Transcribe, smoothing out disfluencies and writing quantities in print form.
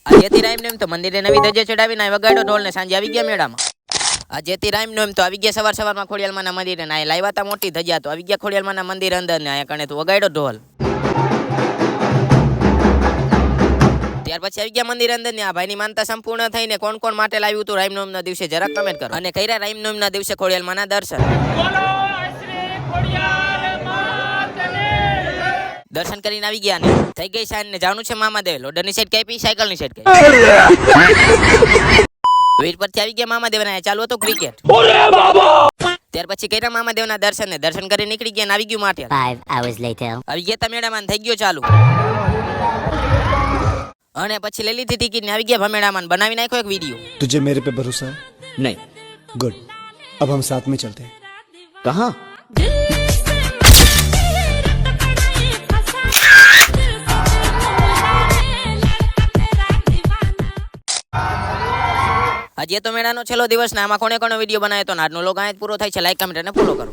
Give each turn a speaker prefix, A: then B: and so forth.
A: આજેથી rhyme એમ તો મંદિરે નવી ધજા ચડાવીને વગાડ્યો ઢોલ ને સાંજે આવી ગયા મેળામાં. આજેથી રાઈમ એમ તો આવી ગયા સવારમાં ખોડિયાલમાંના મંદિરે ને લાવ્યા હતા મોટી ધજા તો આવી ગયા ખોડિયાલમાંના મંદિર અંદર ને અહીંયા કણે તો વગાડ્યો ઢોલ. ત્યાર પછી આવી ગયા મંદિર અંદર ને આ ભાઈની માનતા સંપૂર્ણ થઈને કોણ કોણ માટે લાવ્યું હતું રામનવમીના દિવસે જરા કમેન્ટ કરો અને કર્યા રામનવમીના દિવસે ખોડિયાલમાંના દર્શન. દર્શન કરીને આવી ગયા ને થઈ ગઈ સાંજ ને જવાનું છે મામાદેવ. લોડરની સાઈડ કઈ પી સાયકલની સાઈડ કઈ વીર પરથી આવી ગયા મામાદેવ ને ચાલુ હતું ક્રિકેટ. ત્યાર પછી કર્યા મામાદેવના દર્શન ને દર્શન કરી નીકળી ગયા ને આવી ગયું માટેલ.
B: 5 hours later.
A: આવી ગયા તા મેળામાં થઈ ગયો ચાલુ અને પછી લઈ લીધી ટિકિટ ને આવી ગયા ભમેડામાં બનાવી નાખ્યો એક વિડીયો.
C: तुझे मेरे पे भरोसा है?
D: नहीं.
C: गुड, अब हम साथ में चलते हैं.
D: कहाँ?
A: આજે તો મેળાનો છેલ્લો દિવસ ને આમાં કોને કોનો વિડીયો બનાવ્યો તો આજનો લોગ અહીંયા જ પૂરો થાય છે. લાઈક કમેન્ટ અને ફોલો કરો.